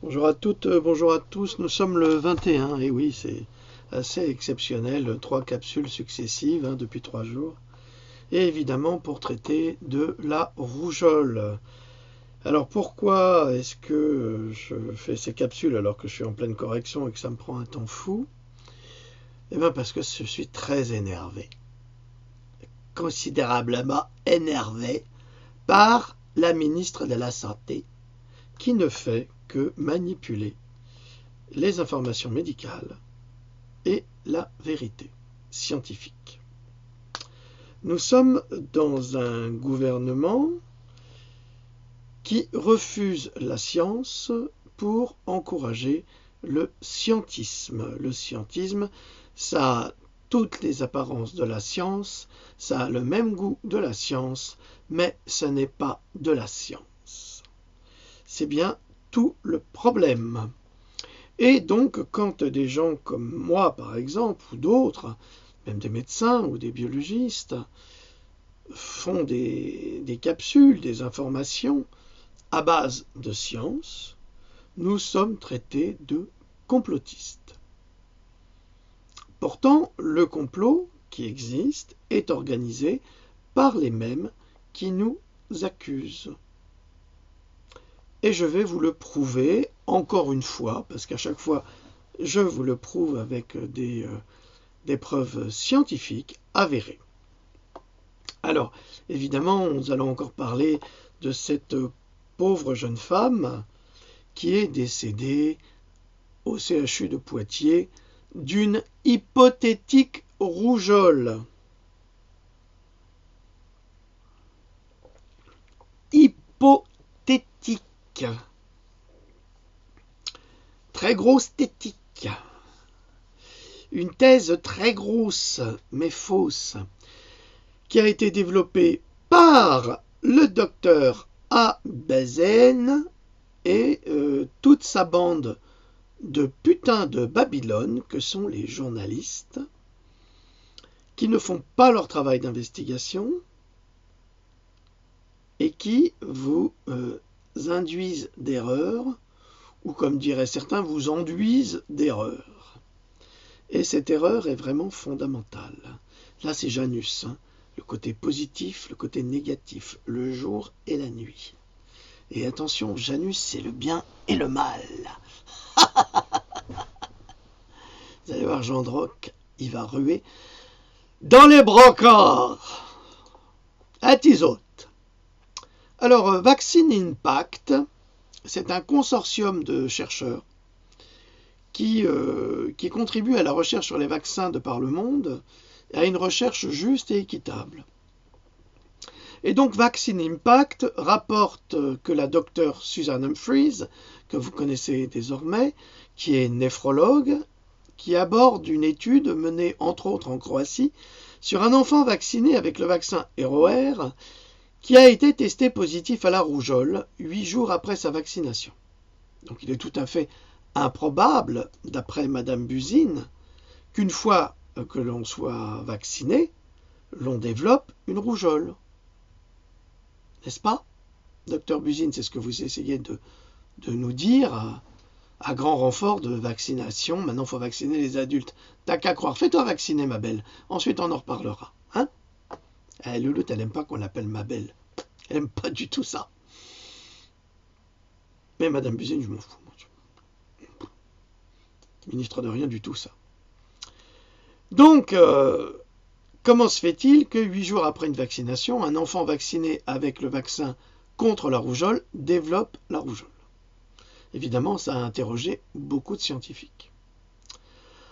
Bonjour à toutes, bonjour à tous. Nous sommes le 21, et oui, c'est assez exceptionnel. 3 capsules successives depuis 3 jours. Et évidemment pour traiter de la rougeole. Alors pourquoi est-ce que je fais ces capsules alors que je suis en pleine correction et que ça me prend un temps fou? Eh bien parce que je suis très énervé. Considérablement énervé par la ministre de la Santé qui ne fait que manipuler les informations médicales et la vérité scientifique. Nous sommes dans un gouvernement qui refuse la science pour encourager le scientisme. Le scientisme, ça a toutes les apparences de la science, ça a le même goût de la science, mais ce n'est pas de la science. C'est bien tout le problème. Et donc, quand des gens comme moi, par exemple, ou d'autres, même des médecins ou des biologistes, font des capsules, des informations à base de science, nous sommes traités de complotistes. Pourtant, le complot qui existe est organisé par les mêmes qui nous accusent. Et je vais vous le prouver encore une fois, parce qu'à chaque fois, je vous le prouve avec des preuves scientifiques avérées. Alors, évidemment, nous allons encore parler de cette pauvre jeune femme qui est décédée au CHU de Poitiers d'une hypothétique rougeole. Hypothétique. Très grosse tétique. Une thèse très grosse, mais fausse, qui a été développée par le docteur A. Bazaine et toute sa bande de putains de Babylone que sont les journalistes qui ne font pas leur travail d'investigation et qui vous induisent d'erreurs ou comme diraient certains, vous enduisent d'erreurs. Et cette erreur est vraiment fondamentale. Là, c'est Janus, le côté positif, le côté négatif, le jour et la nuit. Et attention, Janus, c'est le bien et le mal. Vous allez voir, Jean Droc, il va ruer dans les brocards. À tisote. Alors, Vaccine Impact, c'est un consortium de chercheurs qui contribue à la recherche sur les vaccins de par le monde et à une recherche juste et équitable. Et donc Vaccine Impact rapporte que la docteure Susan Humphries, que vous connaissez désormais, qui est néphrologue, qui aborde une étude menée entre autres en Croatie sur un enfant vacciné avec le vaccin ROR qui a été testé positif à la rougeole 8 jours après sa vaccination. Donc il est tout à fait improbable, d'après Madame Buzyn, qu'une fois que l'on soit vacciné, l'on développe une rougeole. N'est-ce pas, docteur Buzyn? C'est ce que vous essayez de nous dire à grand renfort de vaccination. Maintenant, il faut vacciner les adultes. T'as qu'à croire. Fais-toi vacciner, ma belle. Ensuite, on en reparlera. Hein? Louloute, elle n'aime pas qu'on l'appelle ma belle. Elle n'aime pas du tout ça. Mais Madame Buzyn, je m'en fous. Ministre de rien du tout, ça. Donc, comment se fait-il que 8 jours après une vaccination, un enfant vacciné avec le vaccin contre la rougeole développe la rougeole? Évidemment, ça a interrogé beaucoup de scientifiques.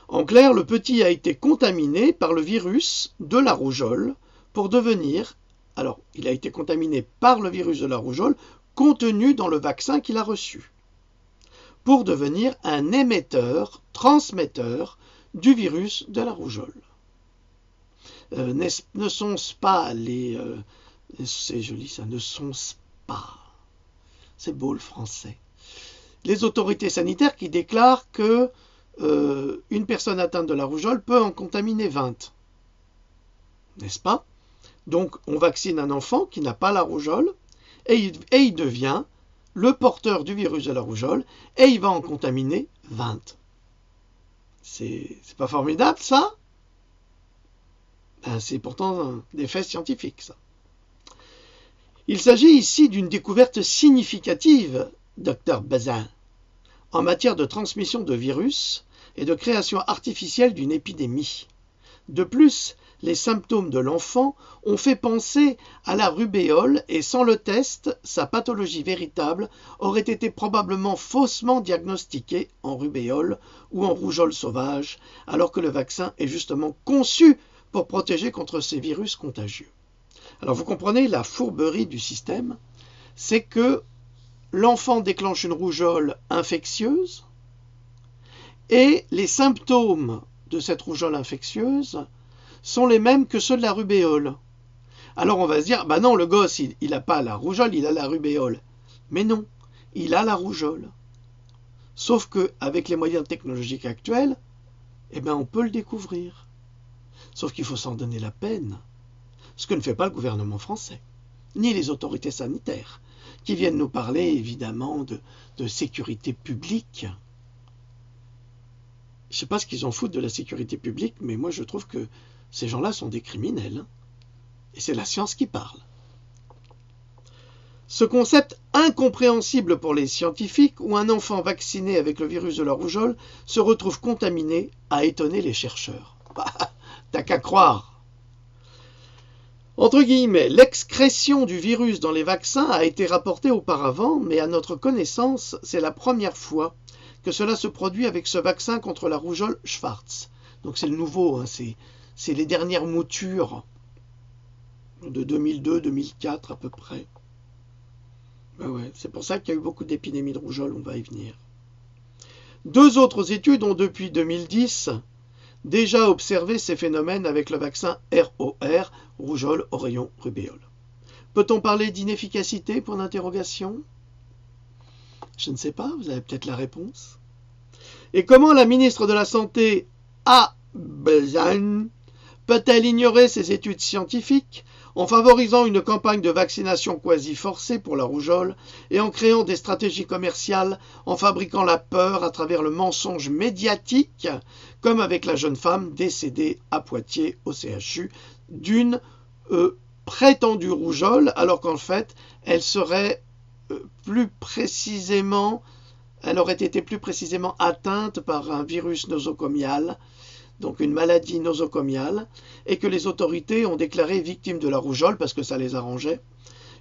En clair, le petit a été contaminé par le virus de la rougeole pour devenir... Alors, il a été contaminé par le virus de la rougeole contenu dans le vaccin qu'il a reçu, pour devenir un émetteur, transmetteur du virus de la rougeole. Ne sont-ce pas les... c'est joli ça, ne sont-ce pas... C'est beau le français. Les autorités sanitaires qui déclarent que une personne atteinte de la rougeole peut en contaminer 20. N'est-ce pas? Donc, on vaccine un enfant qui n'a pas la rougeole et il devient le porteur du virus de la rougeole et il va en contaminer 20. C'est pas formidable, ça? Ben, c'est pourtant des faits scientifiques, ça. Il s'agit ici d'une découverte significative, Dr Bazin, en matière de transmission de virus et de création artificielle d'une épidémie. De plus, les symptômes de l'enfant ont fait penser à la rubéole et sans le test, sa pathologie véritable aurait été probablement faussement diagnostiquée en rubéole ou en rougeole sauvage, alors que le vaccin est justement conçu pour protéger contre ces virus contagieux. Alors vous comprenez la fourberie du système, c'est que l'enfant déclenche une rougeole infectieuse et les symptômes de cette rougeole infectieuse sont les mêmes que ceux de la rubéole. Alors on va se dire, bah non, le gosse, il n'a pas la rougeole, il a la rubéole. Mais non, il a la rougeole. Sauf qu'avec les moyens technologiques actuels, eh ben on peut le découvrir. Sauf qu'il faut s'en donner la peine. Ce que ne fait pas le gouvernement français, ni les autorités sanitaires, qui viennent nous parler évidemment de sécurité publique. Je ne sais pas ce qu'ils en foutent de la sécurité publique, mais moi je trouve que ces gens-là sont des criminels. Et c'est la science qui parle. Ce concept incompréhensible pour les scientifiques, où un enfant vacciné avec le virus de la rougeole se retrouve contaminé, a étonné les chercheurs. T'as qu'à croire. Entre guillemets, l'excrétion du virus dans les vaccins a été rapportée auparavant, mais à notre connaissance, c'est la première fois que cela se produit avec ce vaccin contre la rougeole Schwarz. Donc c'est le nouveau, hein, c'est les dernières moutures de 2002-2004 à peu près. Ben ouais, c'est pour ça qu'il y a eu beaucoup d'épidémies de rougeole, on va y venir. 2 autres études ont depuis 2010 déjà observé ces phénomènes avec le vaccin ROR, rougeole, oreillon, rubéole. Peut-on parler d'inefficacité pour l'interrogation? Je ne sais pas, vous avez peut-être la réponse. Et comment la ministre de la Santé, Bazin, peut-elle ignorer ces études scientifiques en favorisant une campagne de vaccination quasi forcée pour la rougeole et en créant des stratégies commerciales en fabriquant la peur à travers le mensonge médiatique, comme avec la jeune femme décédée à Poitiers au CHU d'une prétendue rougeole, alors qu'en fait elle serait elle aurait été plus précisément atteinte par un virus nosocomial, donc une maladie nosocomiale, et que les autorités ont déclaré victime de la rougeole parce que ça les arrangeait.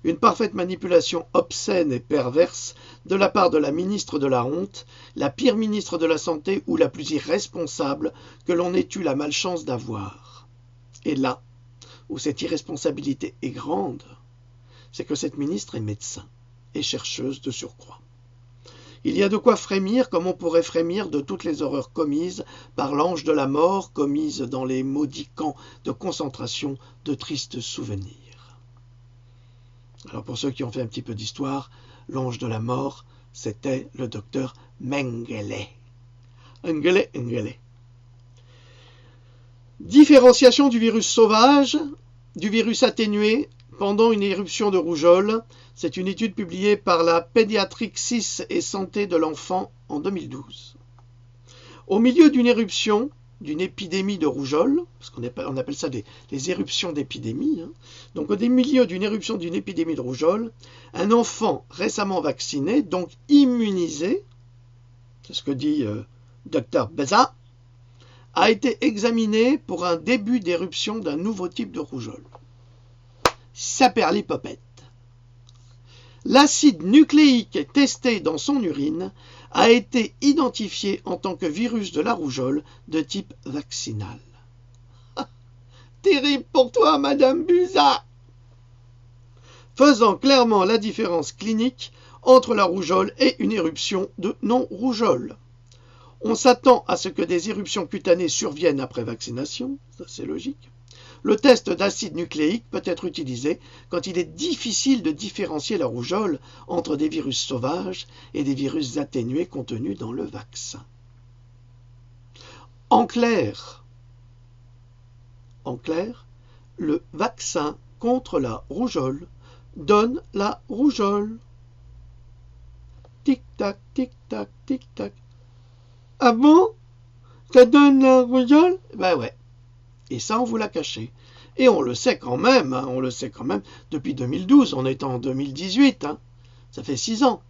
Une parfaite manipulation obscène et perverse de la part de la ministre de la Honte, la pire ministre de la Santé ou la plus irresponsable que l'on ait eu la malchance d'avoir. Et là où cette irresponsabilité est grande, c'est que cette ministre est médecin et chercheuse de surcroît. Il y a de quoi frémir comme on pourrait frémir de toutes les horreurs commises par l'ange de la mort, commises dans les maudits camps de concentration de tristes souvenirs. Alors pour ceux qui ont fait un petit peu d'histoire, l'ange de la mort, c'était le docteur Mengele. Mengele. Différenciation du virus sauvage, du virus atténué pendant une éruption de rougeole. C'est une étude publiée par la Pédiatrique 6 et Santé de l'enfant en 2012. Au milieu d'une éruption, d'une épidémie de rougeole, parce qu'on appelle ça les éruptions d'épidémie, hein. Donc au milieu d'une éruption d'une épidémie de rougeole, un enfant récemment vacciné, donc immunisé, c'est ce que dit Dr Bazin, a été examiné pour un début d'éruption d'un nouveau type de rougeole. Saperlipopette. L'acide nucléique testé dans son urine a été identifié en tant que virus de la rougeole de type vaccinal. Terrible pour toi, Madame Buzyn, faisant clairement la différence clinique entre la rougeole et une éruption de non-rougeole. On s'attend à ce que des éruptions cutanées surviennent après vaccination, ça c'est logique. Le test d'acide nucléique peut être utilisé quand il est difficile de différencier la rougeole entre des virus sauvages et des virus atténués contenus dans le vaccin. En clair, le vaccin contre la rougeole donne la rougeole. tic-tac, tic-tac, tic-tac. Ah bon? Ça donne la rougeole? Ben ouais. Et ça, on vous l'a caché. Et on le sait quand même, hein, on le sait quand même depuis 2012, on est en 2018, hein. Ça fait 6 ans.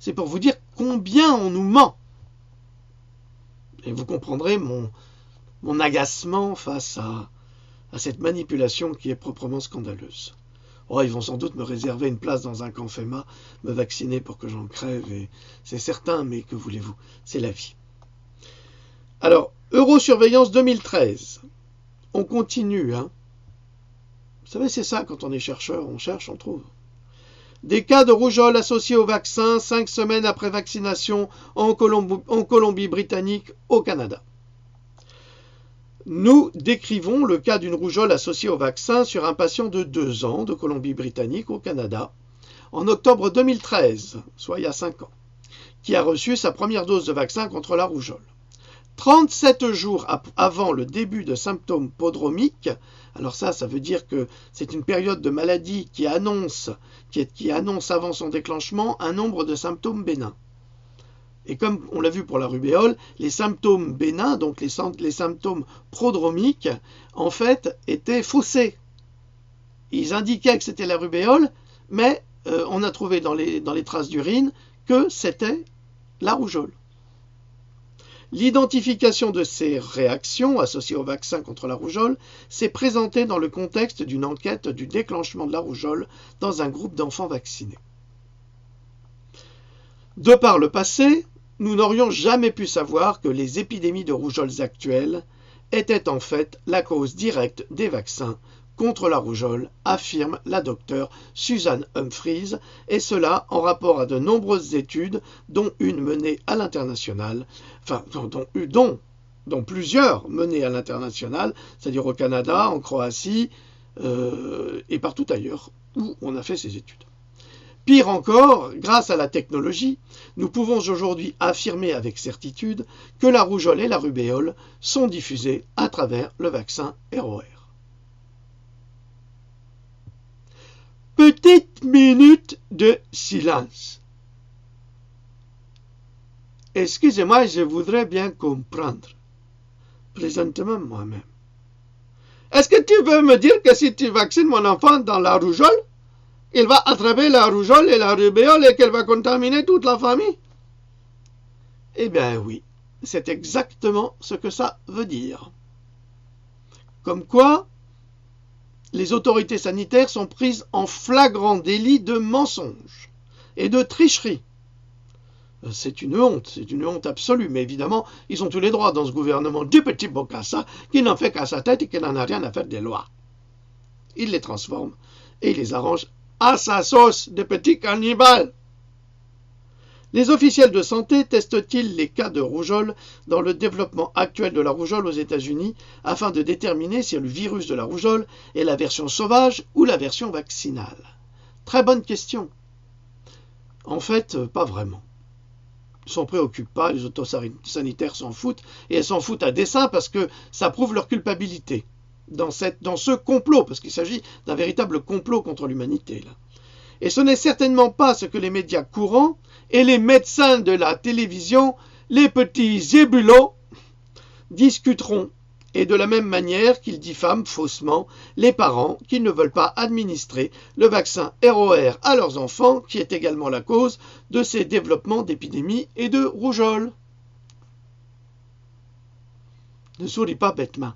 C'est pour vous dire combien on nous ment. Et vous comprendrez mon agacement face à cette manipulation qui est proprement scandaleuse. Oh, ils vont sans doute me réserver une place dans un camp FEMA, me vacciner pour que j'en crève, et c'est certain, mais que voulez-vous, c'est la vie. Alors, Eurosurveillance 2013. On continue, hein. Vous savez, c'est ça, quand on est chercheur, on cherche, on trouve. Des cas de rougeole associés au vaccin 5 semaines après vaccination en Colombie-Britannique, au Canada. Nous décrivons le cas d'une rougeole associée au vaccin sur un patient de 2 ans de Colombie-Britannique au Canada, en octobre 2013, soit il y a 5 ans, qui a reçu sa première dose de vaccin contre la rougeole. 37 jours avant le début de symptômes prodromiques, alors ça veut dire que c'est une période de maladie qui annonce avant son déclenchement un nombre de symptômes bénins. Et comme on l'a vu pour la rubéole, les symptômes bénins, donc les symptômes prodromiques, en fait, étaient faussés. Ils indiquaient que c'était la rubéole, mais on a trouvé dans les traces d'urine que c'était la rougeole. L'identification de ces réactions associées au vaccin contre la rougeole s'est présentée dans le contexte d'une enquête du déclenchement de la rougeole dans un groupe d'enfants vaccinés. De par le passé, nous n'aurions jamais pu savoir que les épidémies de rougeoles actuelles étaient en fait la cause directe des vaccins contre la rougeole, affirme la docteure Suzanne Humphries, et cela en rapport à de nombreuses études, dont une menée à l'international, dont plusieurs menées à l'international, c'est-à-dire au Canada, en Croatie et partout ailleurs où on a fait ces études. Pire encore, grâce à la technologie, nous pouvons aujourd'hui affirmer avec certitude que la rougeole et la rubéole sont diffusées à travers le vaccin ROR. Petite minute de silence. Excusez-moi, je voudrais bien comprendre. Présentement moi-même. Est-ce que tu veux me dire que si tu vaccines mon enfant dans la rougeole, il va attraper la rougeole et la rubéole et qu'elle va contaminer toute la famille? Eh bien oui, c'est exactement ce que ça veut dire. Comme quoi, les autorités sanitaires sont prises en flagrant délit de mensonge et de tricherie. C'est une honte absolue, mais évidemment, ils ont tous les droits dans ce gouvernement du petit Bokassa qui n'en fait qu'à sa tête et qui n'en a rien à faire des lois. Il les transforme et il les arrange à sa sauce de petit cannibale. Les officiels de santé testent-ils les cas de rougeole dans le développement actuel de la rougeole aux États-Unis afin de déterminer si le virus de la rougeole est la version sauvage ou la version vaccinale? Très bonne question. En fait, pas vraiment. Ils ne s'en préoccupent pas, les autorités s'en foutent, et elles s'en foutent à dessein parce que ça prouve leur culpabilité dans ce complot, parce qu'il s'agit d'un véritable complot contre l'humanité, là. Et ce n'est certainement pas ce que les médias courants et les médecins de la télévision, les petits zébulots, discuteront, et de la même manière qu'ils diffament faussement les parents qui ne veulent pas administrer le vaccin ROR à leurs enfants, qui est également la cause de ces développements d'épidémies et de rougeole. Ne souris pas bêtement.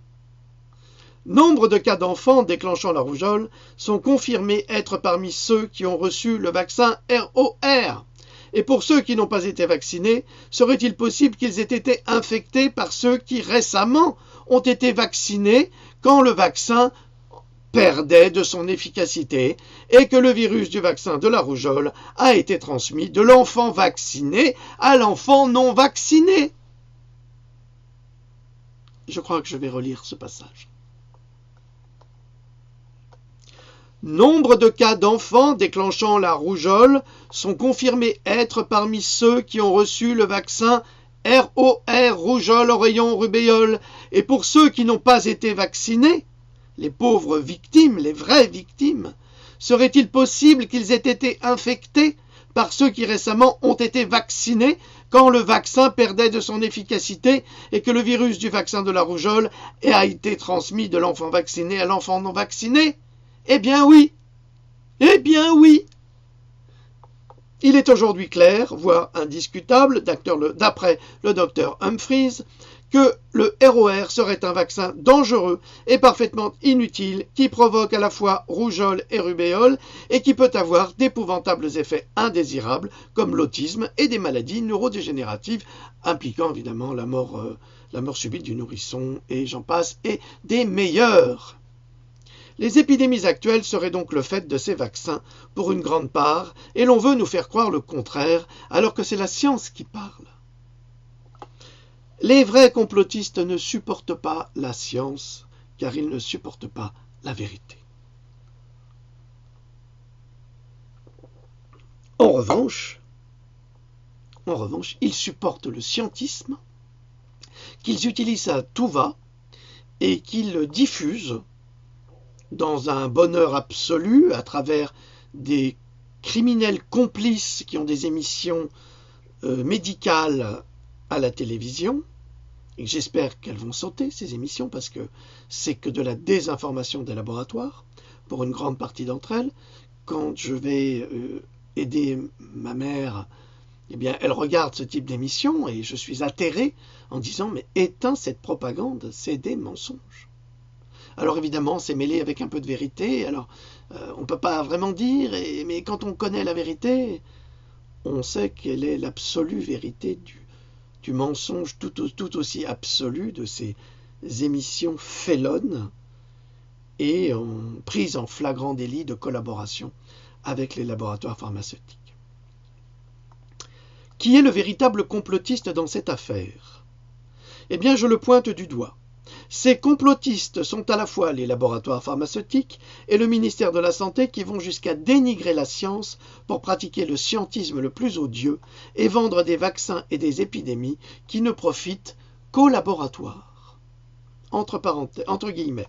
Nombre de cas d'enfants déclenchant la rougeole sont confirmés être parmi ceux qui ont reçu le vaccin ROR. Et pour ceux qui n'ont pas été vaccinés, serait-il possible qu'ils aient été infectés par ceux qui récemment ont été vaccinés quand le vaccin perdait de son efficacité et que le virus du vaccin de la rougeole a été transmis de l'enfant vacciné à l'enfant non vacciné? Je crois que je vais relire ce passage. Nombre de cas d'enfants déclenchant la rougeole sont confirmés être parmi ceux qui ont reçu le vaccin ROR, rougeole, oreillon, rubéole. Et pour ceux qui n'ont pas été vaccinés, les pauvres victimes, les vraies victimes, serait-il possible qu'ils aient été infectés par ceux qui récemment ont été vaccinés quand le vaccin perdait de son efficacité et que le virus du vaccin de la rougeole a été transmis de l'enfant vacciné à l'enfant non vacciné? Eh bien oui. Eh bien oui. Il est aujourd'hui clair, voire indiscutable, d'après le docteur Humphries, que le ROR serait un vaccin dangereux et parfaitement inutile qui provoque à la fois rougeole et rubéole et qui peut avoir d'épouvantables effets indésirables comme l'autisme et des maladies neurodégénératives impliquant évidemment la mort subite du nourrisson et j'en passe et des meilleurs. Les épidémies actuelles seraient donc le fait de ces vaccins pour une grande part et l'on veut nous faire croire le contraire alors que c'est la science qui parle. Les vrais complotistes ne supportent pas la science, car ils ne supportent pas la vérité. En revanche, ils supportent le scientisme, qu'ils utilisent à tout va et qu'ils diffusent dans un bonheur absolu à travers des criminels complices qui ont des émissions médicales à la télévision. Et j'espère qu'elles vont sauter, ces émissions, parce que c'est que de la désinformation des laboratoires, pour une grande partie d'entre elles. Quand je vais aider ma mère, eh bien, elle regarde ce type d'émission et je suis atterré en disant « Mais éteins cette propagande, c'est des mensonges ». Alors évidemment, c'est mêlé avec un peu de vérité, alors on ne peut pas vraiment dire, mais quand on connaît la vérité, on sait quelle est l'absolue vérité du mensonge tout aussi absolu de ces émissions félonnes et prises en flagrant délit de collaboration avec les laboratoires pharmaceutiques. Qui est le véritable complotiste dans cette affaire? Eh bien, je le pointe du doigt. Ces complotistes sont à la fois les laboratoires pharmaceutiques et le ministère de la Santé qui vont jusqu'à dénigrer la science pour pratiquer le scientisme le plus odieux et vendre des vaccins et des épidémies qui ne profitent qu'aux laboratoires. Entre guillemets.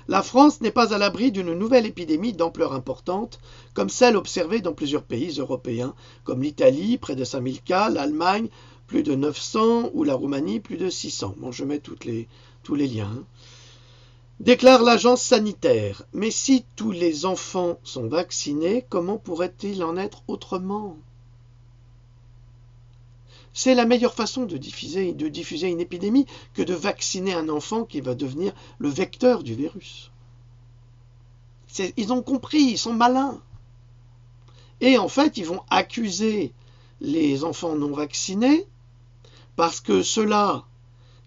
La France n'est pas à l'abri d'une nouvelle épidémie d'ampleur importante, comme celle observée dans plusieurs pays européens, comme l'Italie, près de 5000 cas, l'Allemagne, plus de 900, ou la Roumanie, plus de 600. Bon, je mets tous les liens. Déclare l'agence sanitaire. Mais si tous les enfants sont vaccinés, comment pourrait-il en être autrement? C'est la meilleure façon de diffuser une épidémie que de vacciner un enfant qui va devenir le vecteur du virus. Ils ont compris, ils sont malins. Et en fait, ils vont accuser les enfants non vaccinés parce que cela,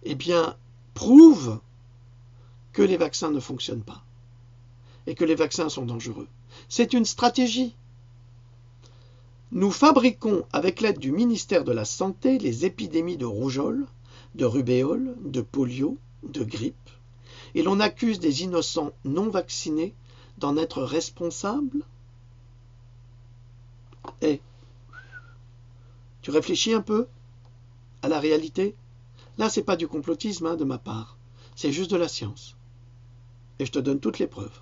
eh bien, prouve que les vaccins ne fonctionnent pas et que les vaccins sont dangereux. C'est une stratégie. Nous fabriquons, avec l'aide du ministère de la Santé, les épidémies de rougeole, de rubéole, de polio, de grippe, et l'on accuse des innocents non vaccinés d'en être responsables. Tu réfléchis un peu à la réalité? Là, c'est pas du complotisme de ma part, c'est juste de la science. Et je te donne toutes les preuves.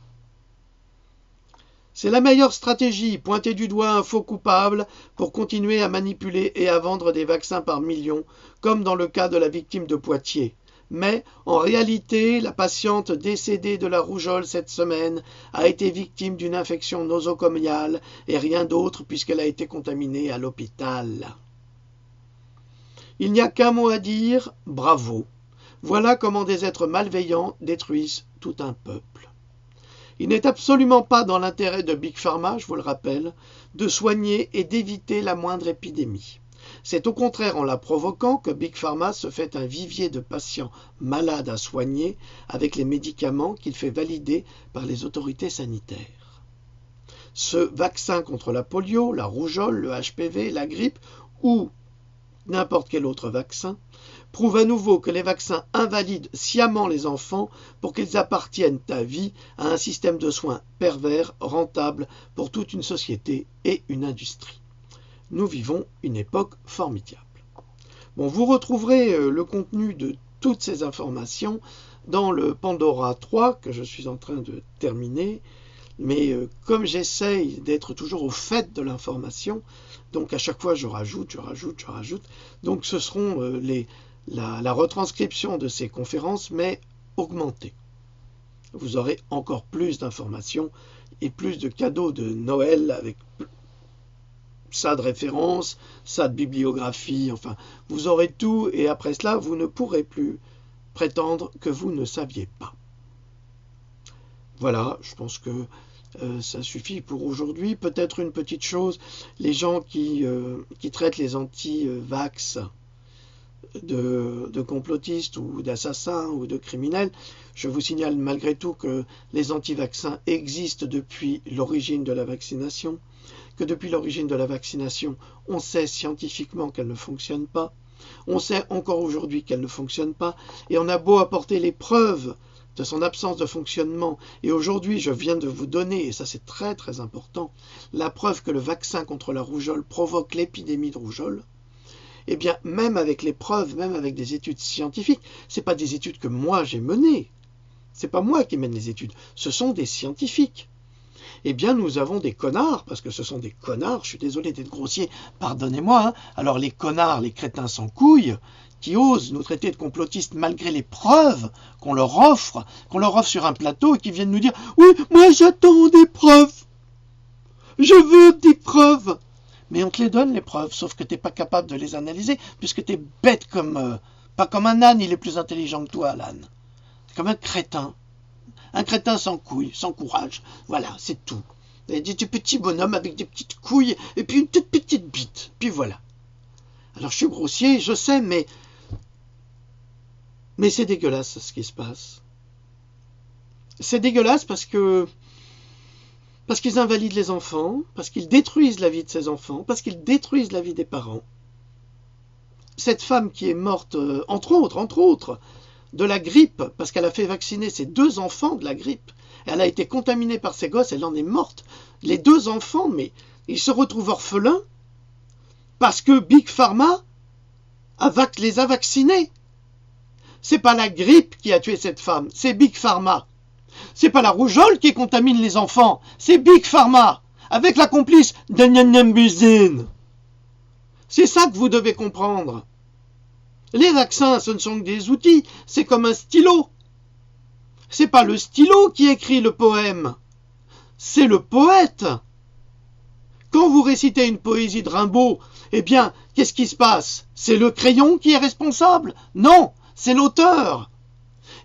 C'est la meilleure stratégie, pointer du doigt un faux coupable pour continuer à manipuler et à vendre des vaccins par millions, comme dans le cas de la victime de Poitiers. Mais, en réalité, la patiente décédée de la rougeole cette semaine a été victime d'une infection nosocomiale et rien d'autre puisqu'elle a été contaminée à l'hôpital. Il n'y a qu'un mot à dire, bravo. Voilà comment des êtres malveillants détruisent tout un peuple. Il n'est absolument pas dans l'intérêt de Big Pharma, je vous le rappelle, de soigner et d'éviter la moindre épidémie. C'est au contraire en la provoquant que Big Pharma se fait un vivier de patients malades à soigner avec les médicaments qu'il fait valider par les autorités sanitaires. Ce vaccin contre la polio, la rougeole, le HPV, la grippe ou n'importe quel autre vaccin prouve à nouveau que les vaccins invalident sciemment les enfants pour qu'ils appartiennent à vie à un système de soins pervers, rentable pour toute une société et une industrie. Nous vivons une époque formidable. Bon, vous retrouverez le contenu de toutes ces informations dans le Pandora 3 que je suis en train de terminer. Mais comme j'essaye d'être toujours au fait de l'information, donc à chaque fois je rajoute. Donc ce seront la retranscription de ces conférences, mais augmentée. Vous aurez encore plus d'informations et plus de cadeaux de Noël avec ça de référence, ça de bibliographie, enfin, vous aurez tout et après cela, vous ne pourrez plus prétendre que vous ne saviez pas. Voilà, je pense que ça suffit pour aujourd'hui. Peut-être une petite chose, les gens qui traitent les anti-vax de complotistes ou d'assassins ou de criminels, je vous signale malgré tout que les anti-vaccins existent depuis l'origine de la vaccination, que depuis l'origine de la vaccination, on sait scientifiquement qu'elle ne fonctionne pas, on sait encore aujourd'hui qu'elle ne fonctionne pas, et on a beau apporter les preuves de son absence de fonctionnement, et aujourd'hui je viens de vous donner, et ça c'est très très important, la preuve que le vaccin contre la rougeole provoque l'épidémie de rougeole. Eh bien, même avec les preuves, même avec des études scientifiques, ce n'est pas des études que moi j'ai menées, ce n'est pas moi qui mène les études, ce sont des scientifiques. Eh bien, nous avons des connards, parce que ce sont des connards, je suis désolé d'être grossier, pardonnez-moi, hein. Alors les connards, les crétins sans couilles, qui osent nous traiter de complotistes malgré les preuves qu'on leur offre sur un plateau et qui viennent nous dire « Oui, moi j'attends des preuves, je veux des preuves !» Mais on te les donne les preuves, sauf que tu n'es pas capable de les analyser, puisque tu es bête comme... pas comme un âne, il est plus intelligent que toi, l'âne. C'est comme un crétin. Un crétin sans couilles, sans courage. Voilà, c'est tout. Des petits bonhommes avec des petites couilles et puis une toute petite bite. Puis voilà. Alors je suis grossier, je sais, mais c'est dégueulasse ce qui se passe. C'est dégueulasse parce qu'ils invalident les enfants, parce qu'ils détruisent la vie de ces enfants, parce qu'ils détruisent la vie des parents. Cette femme qui est morte, entre autres, de la grippe, parce qu'elle a fait vacciner ses 2 enfants de la grippe. Elle a été contaminée par ses gosses, elle en est morte. Les 2 enfants, mais ils se retrouvent orphelins parce que Big Pharma les a vaccinés. C'est pas la grippe qui a tué cette femme, c'est Big Pharma. C'est pas la rougeole qui contamine les enfants, c'est Big Pharma, avec la complice de Nyannyambuzine. C'est ça que vous devez comprendre. Les vaccins, ce ne sont que des outils, c'est comme un stylo. C'est pas le stylo qui écrit le poème, c'est le poète. Quand vous récitez une poésie de Rimbaud, eh bien, qu'est-ce qui se passe? C'est le crayon qui est responsable? Non, c'est l'auteur.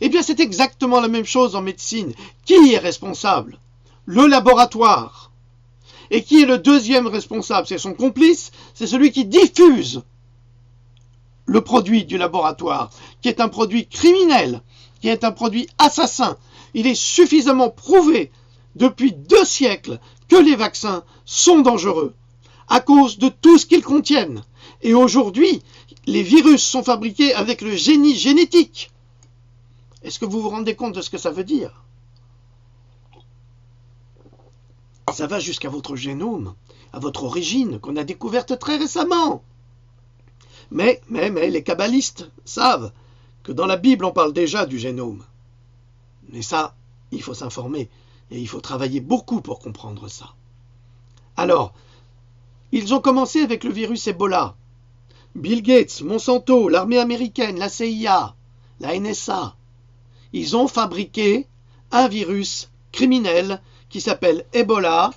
Eh bien, c'est exactement la même chose en médecine. Qui est responsable? Le laboratoire. Et qui est le deuxième responsable? C'est son complice, c'est celui qui diffuse le produit du laboratoire, qui est un produit criminel, qui est un produit assassin. Il est suffisamment prouvé depuis 2 siècles que les vaccins sont dangereux à cause de tout ce qu'ils contiennent. Et aujourd'hui, les virus sont fabriqués avec le génie génétique. Est-ce que vous vous rendez compte de ce que ça veut dire? Ça va jusqu'à votre génome, à votre origine, qu'on a découverte très récemment. Mais les kabbalistes savent que dans la Bible, on parle déjà du génome. Mais ça, il faut s'informer et il faut travailler beaucoup pour comprendre ça. Alors, ils ont commencé avec le virus Ebola. Bill Gates, Monsanto, l'armée américaine, la CIA, la NSA, ils ont fabriqué un virus criminel qui s'appelle Ebola.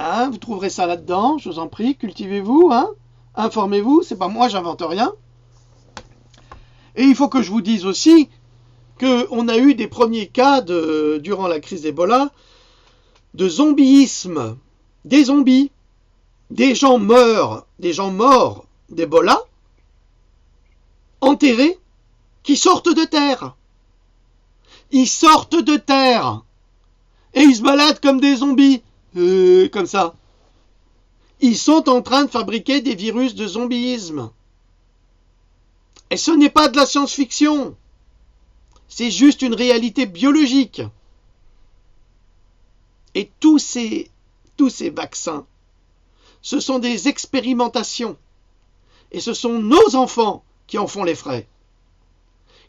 Hein, vous trouverez ça là-dedans, je vous en prie, cultivez-vous, hein. Informez-vous, c'est pas moi, j'invente rien. Et il faut que je vous dise aussi qu'on a eu des premiers cas durant la crise d'Ebola de zombieisme, des zombies, des gens morts d'Ebola, enterrés, qui sortent de terre. Ils sortent de terre et ils se baladent comme des zombies, comme ça. Ils sont en train de fabriquer des virus de zombieisme. Et ce n'est pas de la science-fiction. C'est juste une réalité biologique. Et tous ces vaccins, ce sont des expérimentations. Et ce sont nos enfants qui en font les frais.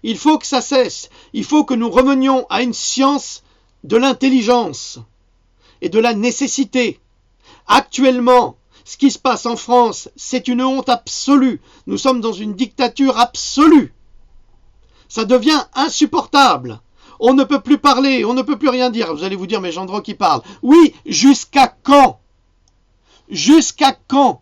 Il faut que ça cesse. Il faut que nous revenions à une science de l'intelligence et de la nécessité. Actuellement, ce qui se passe en France, c'est une honte absolue. Nous sommes dans une dictature absolue. Ça devient insupportable. On ne peut plus parler, on ne peut plus rien dire. Vous allez vous dire, mais Gendreau qui parle. Oui, jusqu'à quand? Jusqu'à quand?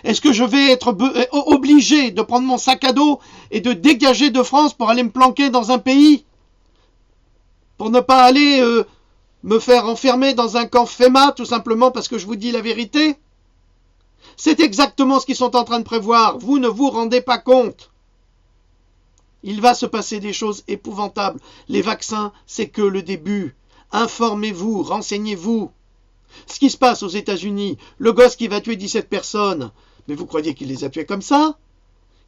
Est-ce que je vais être obligé de prendre mon sac à dos et de dégager de France pour aller me planquer dans un pays? Pour ne pas aller me faire enfermer dans un camp FEMA, tout simplement parce que je vous dis la vérité? C'est exactement ce qu'ils sont en train de prévoir. Vous ne vous rendez pas compte. Il va se passer des choses épouvantables. Les vaccins, c'est que le début. Informez-vous, renseignez-vous. Ce qui se passe aux États-Unis, le gosse qui va tuer 17 personnes, mais vous croyez qu'il les a tués comme ça?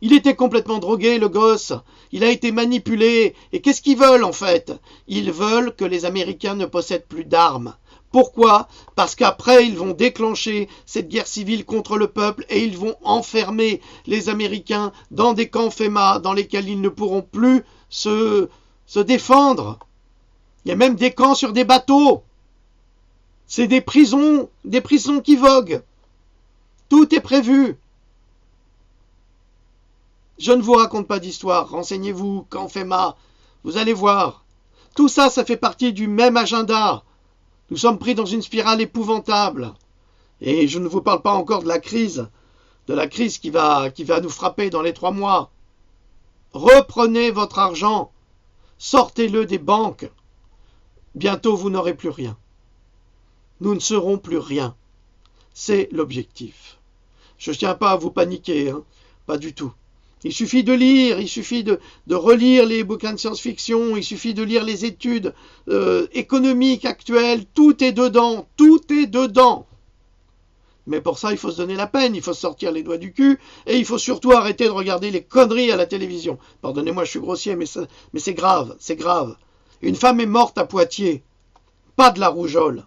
Il était complètement drogué, le gosse. Il a été manipulé. Et qu'est-ce qu'ils veulent, en fait? Ils veulent que les Américains ne possèdent plus d'armes. Pourquoi? Parce qu'après, ils vont déclencher cette guerre civile contre le peuple et ils vont enfermer les Américains dans des camps FEMA dans lesquels ils ne pourront plus se défendre. Il y a même des camps sur des bateaux. C'est des prisons qui voguent. Tout est prévu. Je ne vous raconte pas d'histoire. Renseignez-vous, camp FEMA. Vous allez voir. Tout ça, ça fait partie du même agenda. Nous sommes pris dans une spirale épouvantable. Et je ne vous parle pas encore de la crise qui va nous frapper dans les 3 mois. Reprenez votre argent. Sortez-le des banques. Bientôt, vous n'aurez plus rien. Nous ne serons plus rien. C'est l'objectif. Je ne tiens pas à vous paniquer, hein, pas du tout. Il suffit de lire, il suffit de relire les bouquins de science-fiction, il suffit de lire les études économiques actuelles, tout est dedans, tout est dedans. Mais pour ça, il faut se donner la peine, il faut sortir les doigts du cul, et il faut surtout arrêter de regarder les conneries à la télévision. Pardonnez-moi, je suis grossier, mais c'est grave, c'est grave. Une femme est morte à Poitiers, pas de la rougeole.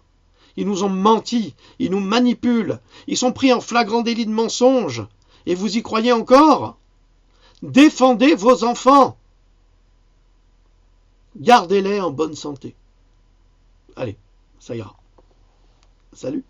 Ils nous ont menti, ils nous manipulent, ils sont pris en flagrant délit de mensonge. Et vous y croyez encore? Défendez vos enfants. Gardez-les en bonne santé. Allez, ça ira. Salut.